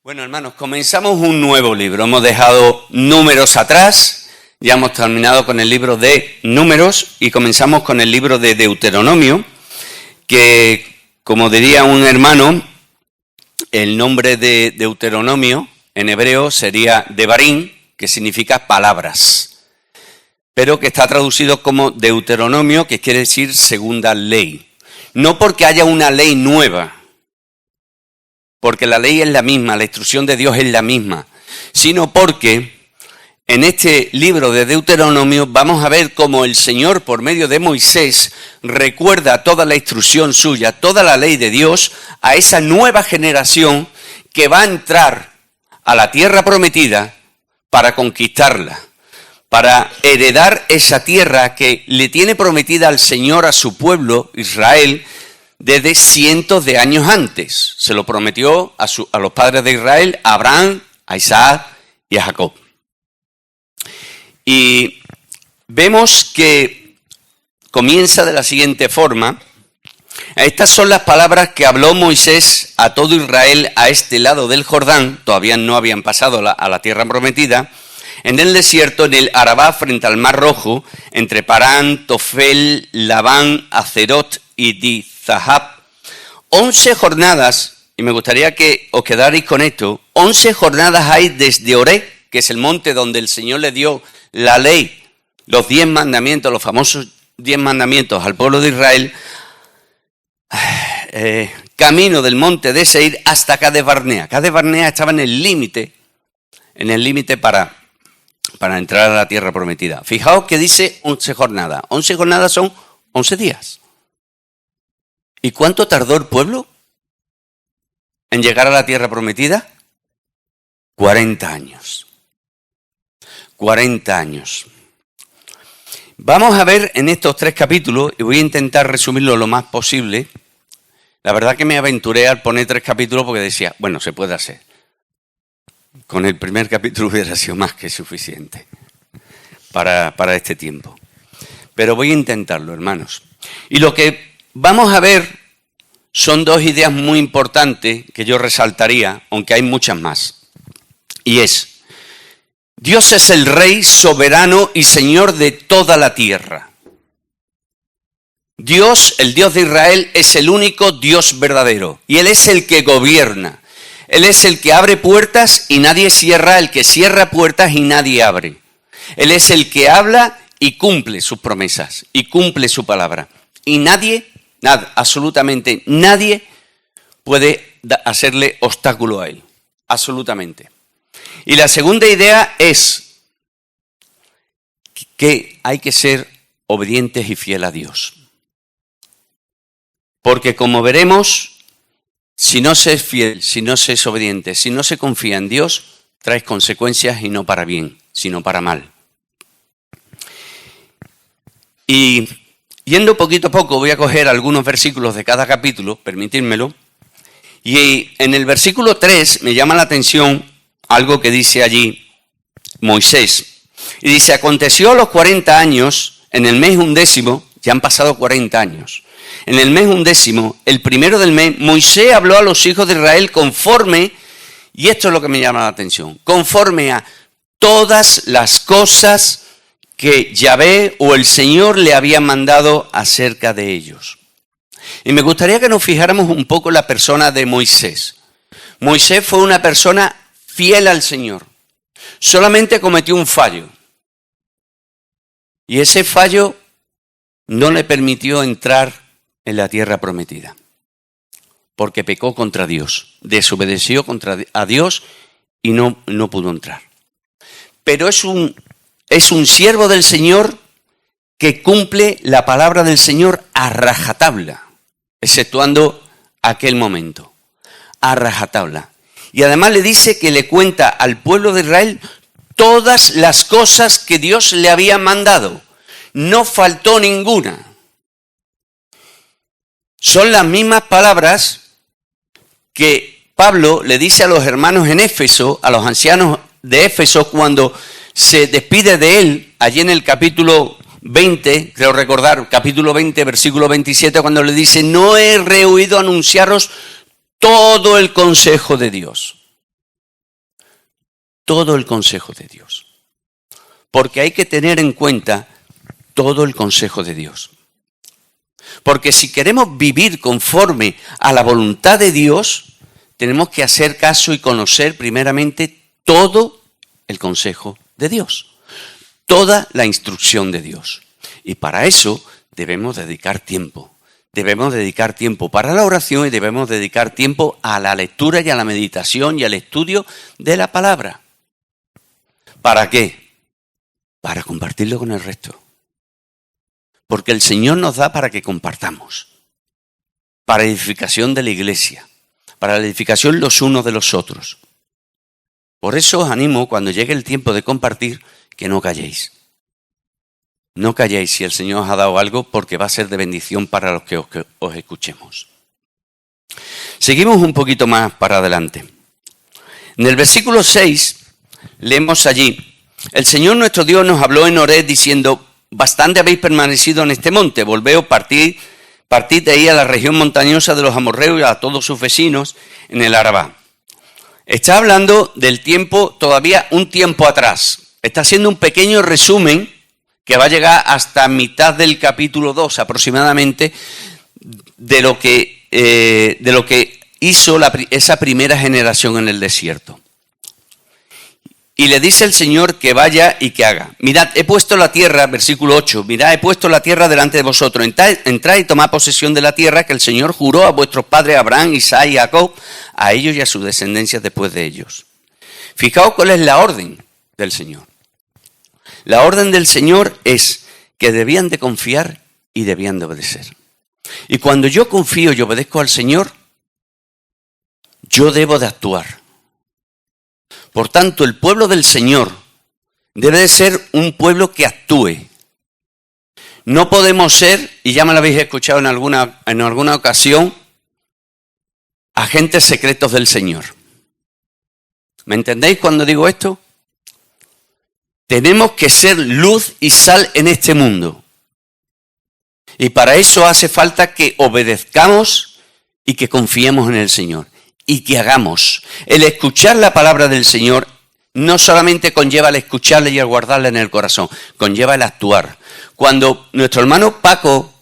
Bueno, hermanos, comenzamos un nuevo libro. Hemos dejado Números atrás, ya hemos terminado con el libro de Números y comenzamos con el libro de Deuteronomio, que, como diría un hermano, el nombre de Deuteronomio en hebreo sería Devarim, que significa palabras, pero que está traducido como Deuteronomio, que quiere decir segunda ley. No porque haya una ley nueva, porque la ley es la misma, la instrucción de Dios es la misma, sino porque en este libro de Deuteronomio vamos a ver cómo el Señor, por medio de Moisés, recuerda toda la instrucción suya, toda la ley de Dios, a esa nueva generación que va a entrar a la tierra prometida para conquistarla, para heredar esa tierra que le tiene prometida al Señor a su pueblo, Israel, desde cientos de años antes. Se lo prometió a los padres de Israel, a Abraham, a Isaac y a Jacob. Y vemos que comienza de la siguiente forma. Estas son las palabras que habló Moisés a todo Israel a este lado del Jordán, todavía no habían pasado a la tierra prometida, en el desierto, en el Arabá, frente al Mar Rojo, entre Parán, Tofel, Labán, Acerot y Dizahab. 11 jornadas, y me gustaría que os quedarais con esto, 11 jornadas hay desde Horeb, que es el monte donde el Señor le dio la ley, los 10 mandamientos, los famosos 10 mandamientos al pueblo de Israel, camino del monte de Seir hasta Cades Barnea. Cades Barnea estaba en el límite para entrar a la tierra prometida. Fijaos que dice 11 jornadas. 11 jornadas son 11 días. ¿Y cuánto tardó el pueblo en llegar a la tierra prometida? 40 años. 40 años. Vamos a ver en estos 3 capítulos, y voy a intentar resumirlo lo más posible. La verdad que me aventuré al poner 3 capítulos porque decía, bueno, se puede hacer. Con el primer capítulo hubiera sido más que suficiente para este tiempo. Pero voy a intentarlo, hermanos. Y lo que vamos a ver son 2 ideas muy importantes que yo resaltaría, aunque hay muchas más. Y es, Dios es el Rey soberano y Señor de toda la tierra. Dios, el Dios de Israel, es el único Dios verdadero. Y Él es el que gobierna. Él es el que abre puertas y nadie cierra, el que cierra puertas y nadie abre. Él es el que habla y cumple sus promesas y cumple su palabra. Y nadie, absolutamente nadie puede hacerle obstáculo a Él. Absolutamente. Y la segunda idea es que hay que ser obedientes y fieles a Dios. Porque como veremos, si no se es fiel, si no se es obediente, si no se confía en Dios, trae consecuencias y no para bien, sino para mal. Y yendo poquito a poco, voy a coger algunos versículos de cada capítulo, permitírmelo. Y en el versículo 3 me llama la atención algo que dice allí Moisés. Y dice, aconteció a los 40 años, en el mes 11, ya han pasado 40 años. En el mes 11, el primero del mes, Moisés habló a los hijos de Israel conforme, y esto es lo que me llama la atención, conforme a todas las cosas que Yahvé o el Señor le había mandado acerca de ellos. Y me gustaría que nos fijáramos un poco en la persona de Moisés. Moisés fue una persona fiel al Señor. Solamente cometió un fallo. Y ese fallo no le permitió entrar en la tierra prometida, porque pecó contra Dios, desobedeció a Dios y no pudo entrar. Pero es un siervo del Señor que cumple la palabra del Señor a rajatabla, exceptuando aquel momento, a rajatabla. Y además le dice que le cuenta al pueblo de Israel todas las cosas que Dios le había mandado. No faltó ninguna. Son las mismas palabras que Pablo le dice a los hermanos en Éfeso, a los ancianos de Éfeso, cuando se despide de él, allí en el capítulo 20, creo recordar, capítulo 20, versículo 27, cuando le dice, no he rehuido anunciaros todo el consejo de Dios. todo el consejo de Dios. Porque hay que tener en cuenta todo el consejo de Dios. Porque si queremos vivir conforme a la voluntad de Dios, tenemos que hacer caso y conocer primeramente todo el consejo de Dios, toda la instrucción de Dios. Y para eso debemos dedicar tiempo. Debemos dedicar tiempo para la oración y debemos dedicar tiempo a la lectura y a la meditación y al estudio de la palabra. ¿Para qué? Para compartirlo con el resto. Porque el Señor nos da para que compartamos. Para edificación de la iglesia. Para la edificación los unos de los otros. Por eso os animo, cuando llegue el tiempo de compartir, que no calléis. No calléis si el Señor os ha dado algo, porque va a ser de bendición para los que os escuchemos. Seguimos un poquito más para adelante. En el versículo 6 leemos allí: el Señor nuestro Dios nos habló en Horeb diciendo: bastante habéis permanecido en este monte, volveos, partid de ahí a la región montañosa de los amorreos y a todos sus vecinos en el Arabá. Está hablando del tiempo, todavía un tiempo atrás. Está haciendo un pequeño resumen que va a llegar hasta mitad del capítulo 2 aproximadamente de lo que hizo esa primera generación en el desierto. Y le dice el Señor que vaya y que haga. Mirad, he puesto la tierra, versículo 8, mirad, he puesto la tierra delante de vosotros. Entrad y tomad posesión de la tierra que el Señor juró a vuestros padres Abraham, Isaac y Jacob, a ellos y a sus descendencias después de ellos. Fijaos cuál es la orden del Señor. La orden del Señor es que debían de confiar y debían de obedecer. Y cuando yo confío y obedezco al Señor, yo debo de actuar. Por tanto, el pueblo del Señor debe de ser un pueblo que actúe. No podemos ser, y ya me lo habéis escuchado en alguna ocasión, agentes secretos del Señor. ¿Me entendéis cuando digo esto? Tenemos que ser luz y sal en este mundo. Y para eso hace falta que obedezcamos y que confiemos en el Señor. Y que hagamos. El escuchar la palabra del Señor no solamente conlleva el escucharla y el guardarla en el corazón, conlleva el actuar. Cuando nuestro hermano Paco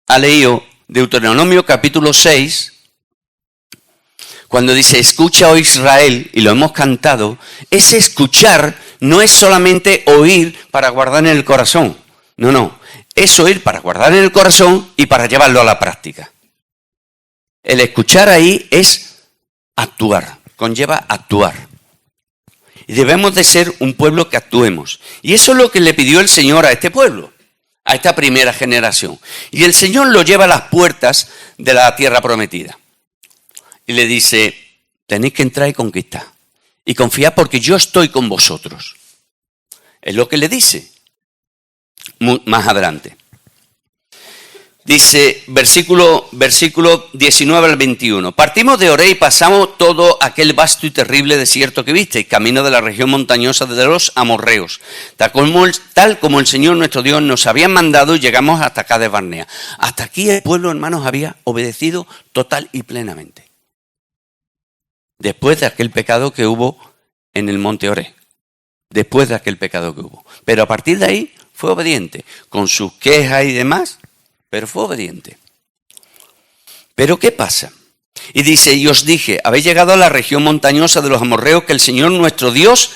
ha leído Deuteronomio capítulo 6, cuando dice, escucha, oh Israel, y lo hemos cantado, ese escuchar no es solamente oír para guardar en el corazón. No, es oír para guardar en el corazón y para llevarlo a la práctica. El escuchar ahí es actuar, conlleva actuar. Y debemos de ser un pueblo que actuemos. Y eso es lo que le pidió el Señor a este pueblo, a esta primera generación. Y el Señor lo lleva a las puertas de la tierra prometida. Y le dice, tenéis que entrar y conquistar. Y confiad porque yo estoy con vosotros. Es lo que le dice más adelante. Dice, versículo 19 al 21. Partimos de Horeb y pasamos todo aquel vasto y terrible desierto que visteis, camino de la región montañosa de los amorreos. Tal como el Señor nuestro Dios nos había mandado, llegamos hasta Cades Barnea. Hasta aquí el pueblo, hermanos, había obedecido total y plenamente. Después de aquel pecado que hubo en el monte Horeb. Después de aquel pecado que hubo. Pero a partir de ahí fue obediente, con sus quejas y demás. Pero fue obediente. ¿Pero qué pasa? Y dice, y os dije, habéis llegado a la región montañosa de los amorreos que el Señor nuestro Dios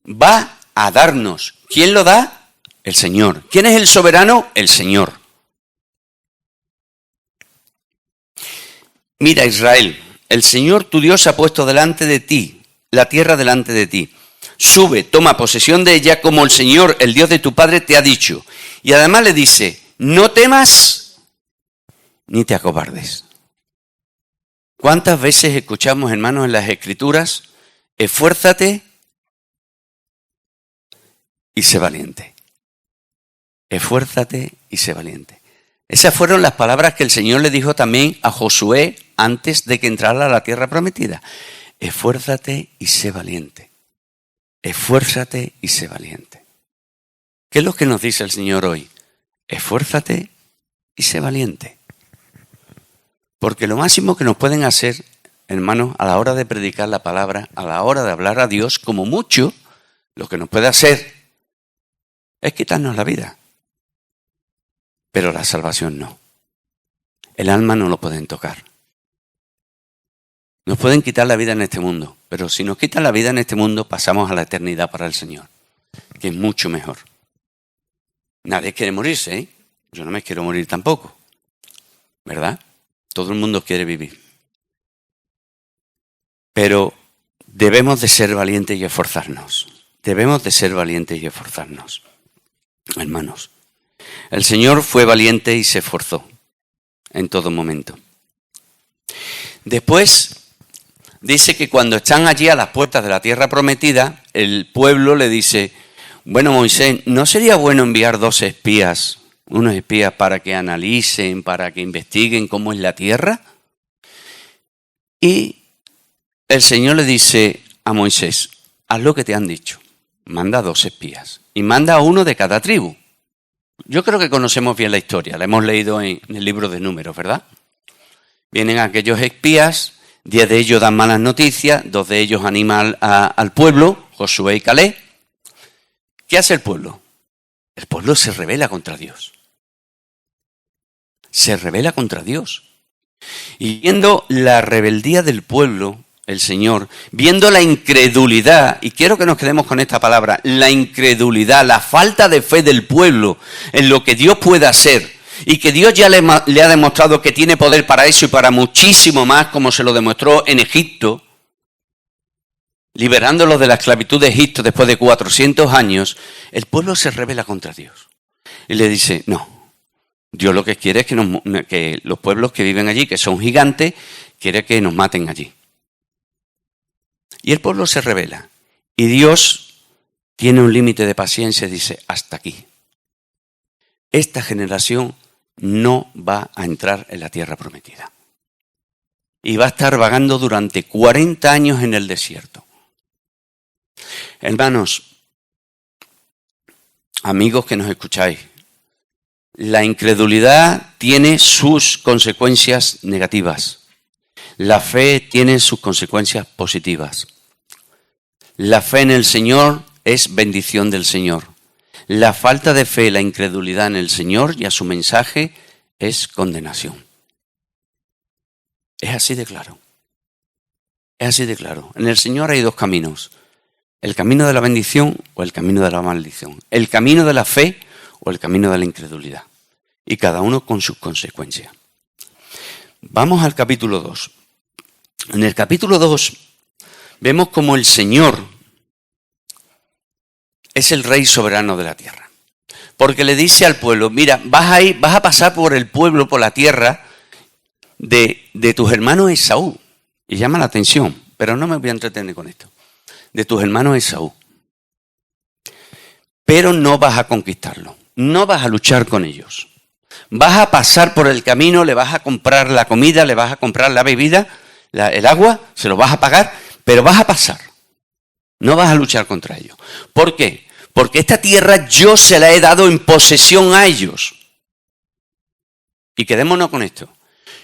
va a darnos. ¿Quién lo da? El Señor. ¿Quién es el soberano? El Señor. Mira, Israel, el Señor tu Dios ha puesto delante de ti, la tierra delante de ti. Sube, toma posesión de ella como el Señor, el Dios de tu padre, te ha dicho. Y además le dice, no temas ni te acobardes. ¿Cuántas veces escuchamos, hermanos, en las Escrituras, esfuérzate y sé valiente? Esfuérzate y sé valiente. Esas fueron las palabras que el Señor le dijo también a Josué antes de que entrara a la tierra prometida. Esfuérzate y sé valiente. Esfuérzate y sé valiente. ¿Qué es lo que nos dice el Señor hoy? Esfuérzate y sé valiente. Porque lo máximo que nos pueden hacer, hermanos, a la hora de predicar la palabra, a la hora de hablar a Dios, como mucho, Lo que nos puede hacer es quitarnos la vida. Pero la salvación no. El alma no lo pueden tocar. Nos pueden quitar la vida en este mundo, pero si nos quitan la vida en este mundo, pasamos a la eternidad para el Señor, que es mucho mejor. Nadie quiere morirse, ¿eh? Yo no me quiero morir tampoco, ¿verdad? Todo el mundo quiere vivir. Pero debemos de ser valientes y esforzarnos. Debemos de ser valientes y esforzarnos. Hermanos, el Señor fue valiente y se esforzó en todo momento. Después dice que cuando están allí a las puertas de la tierra prometida, el pueblo le dice, bueno, Moisés, ¿no sería bueno enviar unos espías para que analicen, para que investiguen cómo es la tierra? Y el Señor le dice a Moisés, haz lo que te han dicho, manda 2 espías y manda a uno de cada tribu. Yo creo que conocemos bien la historia, la hemos leído en el libro de Números, ¿verdad? Vienen aquellos espías, 10 de ellos dan malas noticias, 2 de ellos animan al pueblo, Josué y Caleb. ¿Qué hace el pueblo? El pueblo se rebela contra Dios. Se rebela contra Dios. Y viendo la rebeldía del pueblo, el Señor, viendo la incredulidad, y quiero que nos quedemos con esta palabra, la incredulidad, la falta de fe del pueblo en lo que Dios puede hacer, y que Dios ya le ha demostrado que tiene poder para eso y para muchísimo más, como se lo demostró en Egipto, liberándolos de la esclavitud de Egipto después de 400 años, el pueblo se rebela contra Dios. Y le dice, no, Dios lo que quiere es que los pueblos que viven allí, que son gigantes, quiere que nos maten allí. Y el pueblo se rebela. Y Dios tiene un límite de paciencia y dice, hasta aquí. Esta generación no va a entrar en la tierra prometida. Y va a estar vagando durante 40 años en el desierto. Hermanos, amigos que nos escucháis, la incredulidad tiene sus consecuencias negativas. La fe tiene sus consecuencias positivas. La fe en el Señor es bendición del Señor. La falta de fe, la incredulidad en el Señor y a su mensaje es condenación. Es así de claro. Es así de claro. En el Señor hay 2 caminos. El camino de la bendición o el camino de la maldición. El camino de la fe o el camino de la incredulidad. Y cada uno con sus consecuencias. Vamos al capítulo 2. En el capítulo 2 vemos como el Señor es el Rey soberano de la tierra. Porque le dice al pueblo, mira, vas a pasar por el pueblo, por la tierra de tus hermanos Esaú. Y llama la atención, pero no me voy a entretener con esto. De tus hermanos Esaú. Pero no vas a conquistarlo. No vas a luchar con ellos. Vas a pasar por el camino, le vas a comprar la comida, le vas a comprar la bebida, el agua, se lo vas a pagar, pero vas a pasar. No vas a luchar contra ellos. ¿Por qué? Porque esta tierra yo se la he dado en posesión a ellos. Y quedémonos con esto.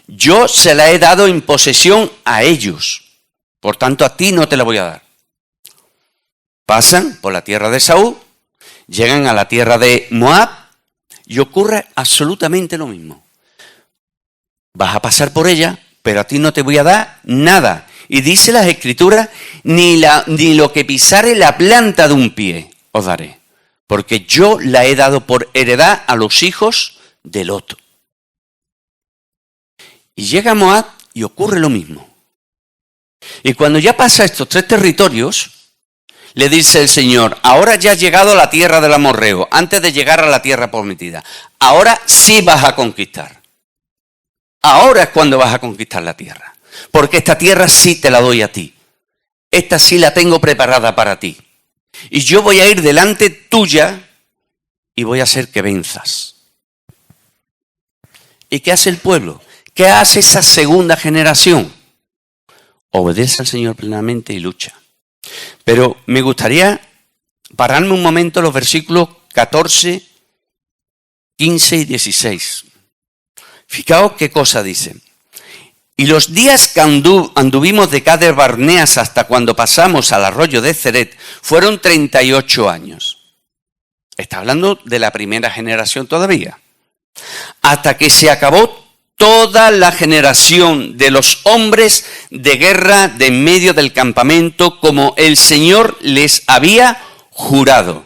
Yo se la he dado en posesión a ellos. Por tanto, a ti no te la voy a dar. Pasan por la tierra de Esaú, llegan a la tierra de Moab y ocurre absolutamente lo mismo. Vas a pasar por ella, pero a ti no te voy a dar nada. Y dice las Escrituras, ni lo que pisare la planta de un pie os daré, porque yo la he dado por heredad a los hijos de Lot. Y llega a Moab y ocurre lo mismo. Y cuando ya pasa estos 3 territorios, le dice el Señor, ahora ya has llegado a la tierra del amorreo, antes de llegar a la tierra prometida. Ahora sí vas a conquistar. Ahora es cuando vas a conquistar la tierra. Porque esta tierra sí te la doy a ti. Esta sí la tengo preparada para ti. Y yo voy a ir delante tuya y voy a hacer que venzas. ¿Y qué hace el pueblo? ¿Qué hace esa segunda generación? Obedece al Señor plenamente y lucha. Pero me gustaría pararme un momento en los versículos 14, 15 y 16. Fijaos qué cosa dice. Y los días que anduvimos de Cades Barneas hasta cuando pasamos al arroyo de Ceret fueron 38 años. Está hablando de la primera generación todavía. Hasta que se acabó toda la generación de los hombres de guerra de en medio del campamento, como el Señor les había jurado.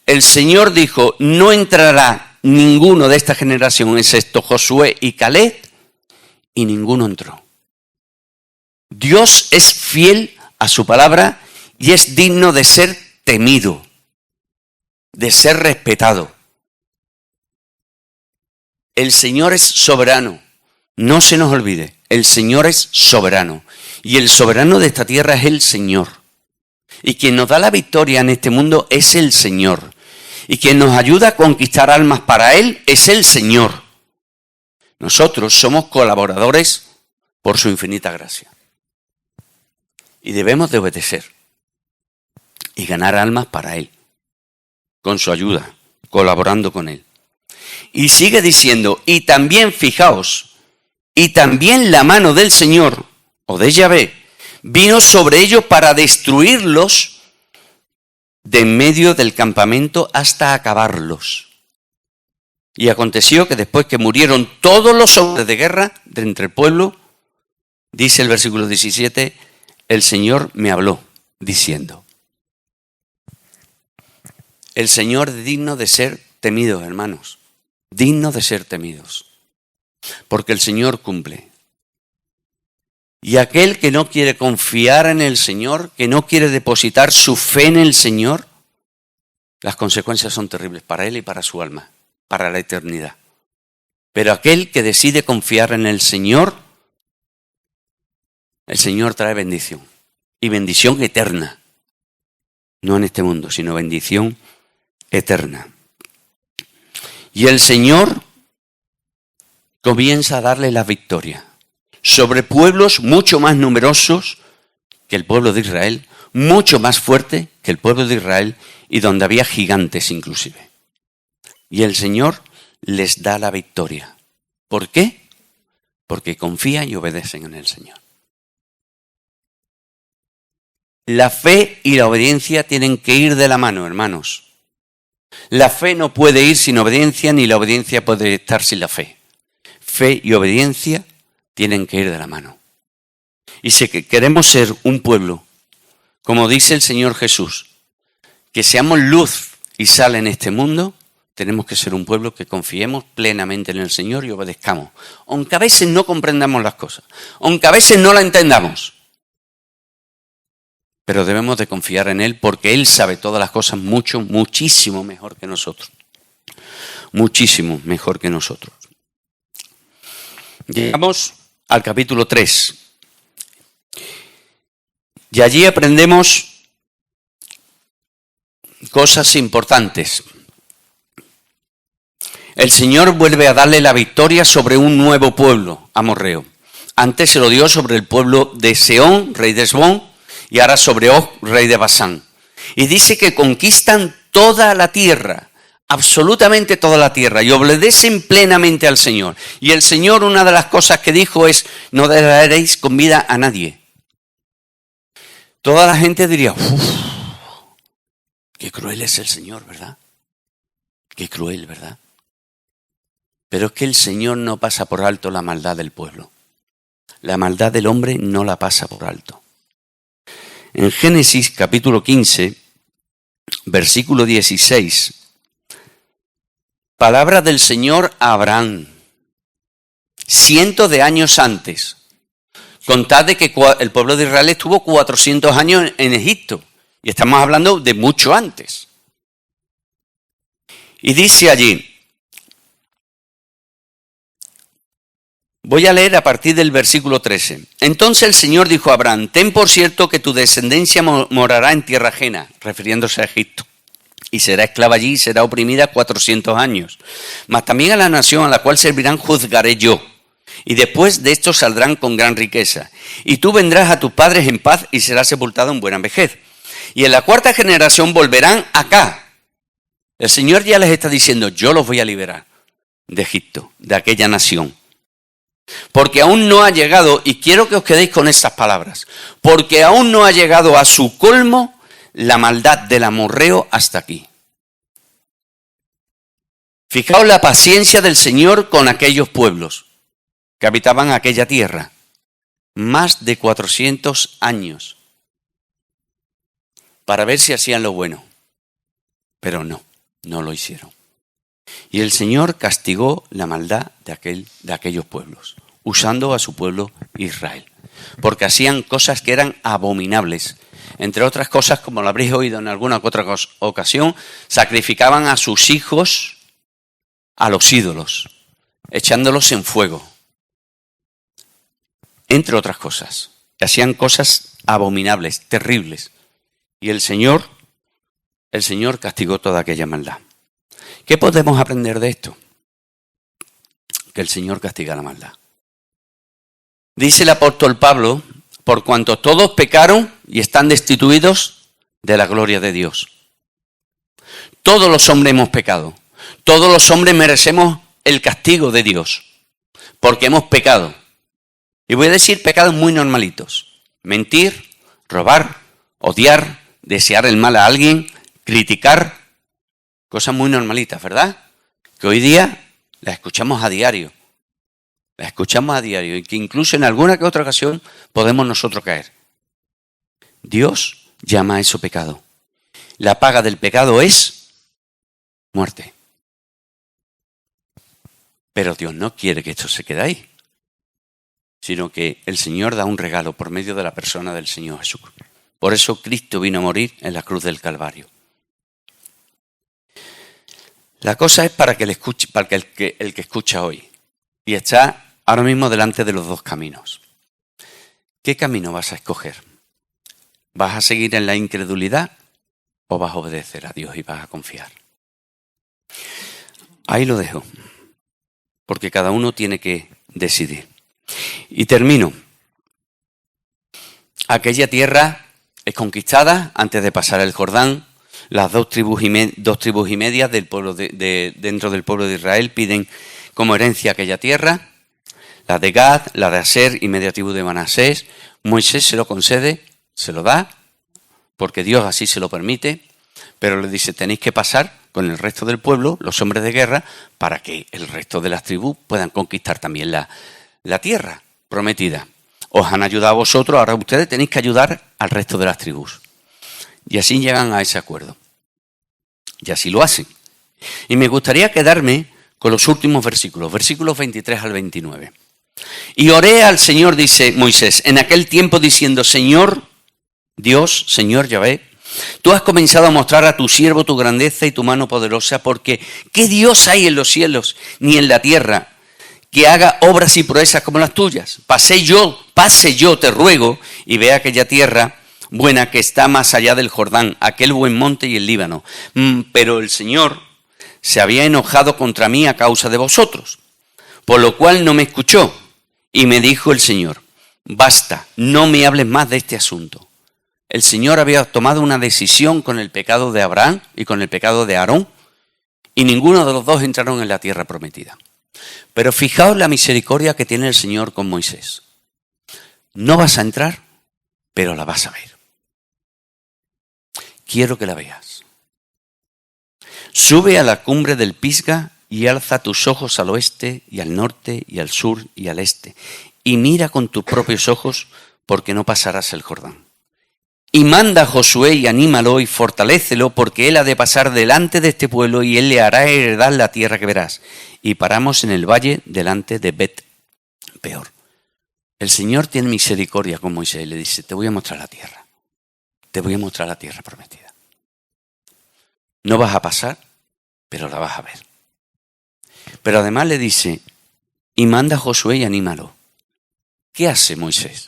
El Señor dijo, no entrará ninguno de esta generación, excepto Josué y Caleb, y ninguno entró. Dios es fiel a su palabra y es digno de ser temido, de ser respetado. El Señor es soberano, no se nos olvide, el Señor es soberano y el soberano de esta tierra es el Señor. Y quien nos da la victoria en este mundo es el Señor. Y quien nos ayuda a conquistar almas para Él es el Señor. Nosotros somos colaboradores por su infinita gracia. Y debemos de obedecer y ganar almas para Él, con su ayuda, colaborando con Él. Y sigue diciendo, y también fijaos, y también la mano del Señor, o de Yahvé, vino sobre ellos para destruirlos de en medio del campamento hasta acabarlos. Y aconteció que después que murieron todos los hombres de guerra de entre el pueblo, dice el versículo 17, el Señor me habló diciendo, el Señor es digno de ser temido, hermanos, digno de ser temidos, porque el Señor cumple. Y aquel que no quiere confiar en el Señor, que no quiere depositar su fe en el Señor, las consecuencias son terribles para él y para su alma, para la eternidad. Pero aquel que decide confiar en el Señor trae bendición. Y bendición eterna. No en este mundo, sino bendición eterna. Y el Señor comienza a darle la victoria sobre pueblos mucho más numerosos que el pueblo de Israel, mucho más fuerte que el pueblo de Israel y donde había gigantes inclusive. Y el Señor les da la victoria. ¿Por qué? Porque confían y obedecen en el Señor. La fe y la obediencia tienen que ir de la mano, hermanos. La fe no puede ir sin obediencia, ni la obediencia puede estar sin la fe. Fe y obediencia tienen que ir de la mano. Y si queremos ser un pueblo, como dice el Señor Jesús, que seamos luz y sal en este mundo, tenemos que ser un pueblo que confiemos plenamente en el Señor y obedezcamos. Aunque a veces no comprendamos las cosas, aunque a veces no la entendamos. Pero debemos de confiar en Él porque Él sabe todas las cosas muchísimo mejor que nosotros. Muchísimo mejor que nosotros. Llegamos al capítulo 3. Y allí aprendemos cosas importantes. El Señor vuelve a darle la victoria sobre un nuevo pueblo, amorreo. Antes se lo dio sobre el pueblo de Sehón, rey de Hesbón, y ahora sobre Og, rey de Basán. Y dice que conquistan toda la tierra, absolutamente toda la tierra, y obedecen plenamente al Señor. Y el Señor, una de las cosas que dijo es, no daréis comida a nadie. Toda la gente diría, qué cruel es el Señor, ¿verdad? Qué cruel, ¿verdad? Pero es que el Señor no pasa por alto la maldad del pueblo. La maldad del hombre no la pasa por alto. En Génesis capítulo 15, versículo 16, palabra del Señor a Abraham, cientos de años antes. Contad de que el pueblo de Israel estuvo 400 años en Egipto, y estamos hablando de mucho antes. Y dice allí, voy a leer a partir del versículo 13. Entonces el Señor dijo a Abraham, ten por cierto que tu descendencia morará en tierra ajena, refiriéndose a Egipto, y será esclava allí y será oprimida 400 años. Mas también a la nación a la cual servirán juzgaré yo, y después de esto saldrán con gran riqueza. Y tú vendrás a tus padres en paz y serás sepultado en buena vejez. Y en la cuarta generación volverán acá. El Señor ya les está diciendo, yo los voy a liberar de Egipto, de aquella nación. Porque aún no ha llegado, y quiero que os quedéis con estas palabras, porque aún no ha llegado a su colmo la maldad del amorreo hasta aquí. Fijaos la paciencia del Señor con aquellos pueblos que habitaban aquella tierra. Más de 400 años para ver si hacían lo bueno. Pero no lo hicieron. Y el Señor castigó la maldad de aquellos pueblos, usando a su pueblo Israel. Porque hacían cosas que eran abominables. Entre otras cosas, como lo habréis oído en alguna otra ocasión, sacrificaban a sus hijos a los ídolos, echándolos en fuego. Entre otras cosas, hacían cosas abominables, terribles. Y el Señor castigó toda aquella maldad. ¿Qué podemos aprender de esto? Que el Señor castiga la maldad. Dice el apóstol Pablo, por cuanto todos pecaron y están destituidos de la gloria de Dios. Todos los hombres hemos pecado. Todos los hombres merecemos el castigo de Dios, porque hemos pecado. Y voy a decir pecados muy normalitos. Mentir, robar, odiar, desear el mal a alguien, criticar. Cosas muy normalitas, ¿verdad? Que hoy día las escuchamos a diario. Las escuchamos a diario y que incluso en alguna que otra ocasión podemos nosotros caer. Dios llama a eso pecado. La paga del pecado es muerte. Pero Dios no quiere que esto se quede ahí, sino que el Señor da un regalo por medio de la persona del Señor Jesús. Por eso Cristo vino a morir en la cruz del Calvario. La cosa es para que el que escucha hoy y está ahora mismo delante de los dos caminos. ¿Qué camino vas a escoger? ¿Vas a seguir en la incredulidad o vas a obedecer a Dios y vas a confiar? Ahí lo dejo, porque cada uno tiene que decidir. Y termino. Aquella tierra es conquistada antes de pasar el Jordán. Las dos tribus y media del pueblo dentro del pueblo de Israel piden como herencia aquella tierra. La de Gad, la de Aser y media tribu de Manasés. Moisés se lo concede, se lo da, porque Dios así se lo permite, pero le dice, tenéis que pasar con el resto del pueblo, los hombres de guerra, para que el resto de las tribus puedan conquistar también la tierra prometida. Os han ayudado a vosotros, ahora ustedes tenéis que ayudar al resto de las tribus. Y así llegan a ese acuerdo. Y así lo hacen. Y me gustaría quedarme con los últimos versículos 23 al 29. Y oré al Señor, dice Moisés, en aquel tiempo diciendo, Señor Dios, Señor Yahvé, tú has comenzado a mostrar a tu siervo tu grandeza y tu mano poderosa, porque ¿qué Dios hay en los cielos ni en la tierra que haga obras y proezas como las tuyas? Pase yo, te ruego, y vea aquella tierra buena que está más allá del Jordán, aquel buen monte y el Líbano. Pero el Señor se había enojado contra mí a causa de vosotros, por lo cual no me escuchó. Y me dijo el Señor, basta, no me hables más de este asunto. El Señor había tomado una decisión con el pecado de Abraham y con el pecado de Aarón, y ninguno de los dos entraron en la tierra prometida. Pero fijaos la misericordia que tiene el Señor con Moisés. No vas a entrar, pero la vas a ver. Quiero que la veas. Sube a la cumbre del Pisga y alza tus ojos al oeste y al norte y al sur y al este. Y mira con tus propios ojos, porque no pasarás el Jordán. Y manda a Josué y anímalo y fortalécelo, porque él ha de pasar delante de este pueblo y él le hará heredar la tierra que verás. Y paramos en el valle delante de Bet-peor. El Señor tiene misericordia con Moisés y le dice, te voy a mostrar la tierra. Te voy a mostrar la tierra prometida. No vas a pasar, pero la vas a ver. Pero además le dice, y manda a Josué y anímalo. ¿Qué hace Moisés?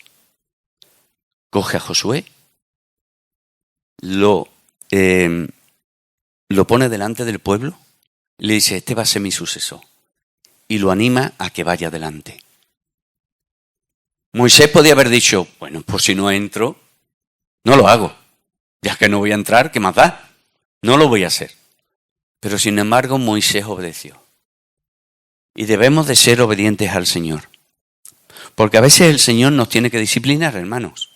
Coge a Josué, lo pone delante del pueblo y le dice, este va a ser mi sucesor. Y lo anima a que vaya adelante. Moisés podía haber dicho, bueno, pues si no entro, no lo hago. Ya que no voy a entrar, ¿qué más da? No lo voy a hacer. Pero sin embargo, Moisés obedeció. Y debemos de ser obedientes al Señor. Porque a veces el Señor nos tiene que disciplinar, hermanos.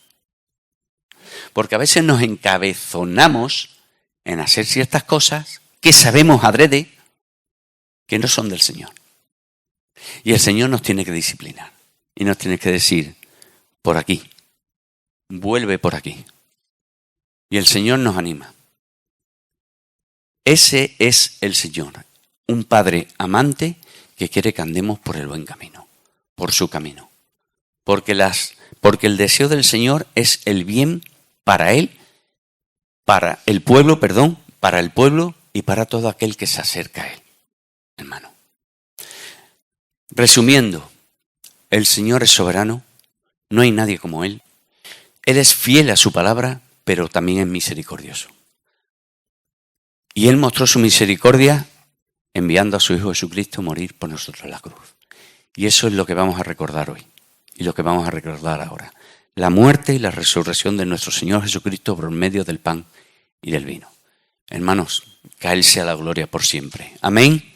Porque a veces nos encabezonamos en hacer ciertas cosas que sabemos adrede que no son del Señor. Y el Señor nos tiene que disciplinar. Y nos tiene que decir, por aquí, vuelve por aquí. Y el Señor nos anima. Ese es el Señor, un Padre amante que quiere que andemos por el buen camino, por su camino. Porque el deseo del Señor es el bien para Él, para el pueblo y para todo aquel que se acerca a Él, hermano. Resumiendo, el Señor es soberano, no hay nadie como Él. Él es fiel a su palabra, pero también es misericordioso. Y Él mostró su misericordia enviando a su Hijo Jesucristo a morir por nosotros en la cruz. Y eso es lo que vamos a recordar hoy y lo que vamos a recordar ahora. La muerte y la resurrección de nuestro Señor Jesucristo por medio del pan y del vino. Hermanos, que a Él sea la gloria por siempre. Amén.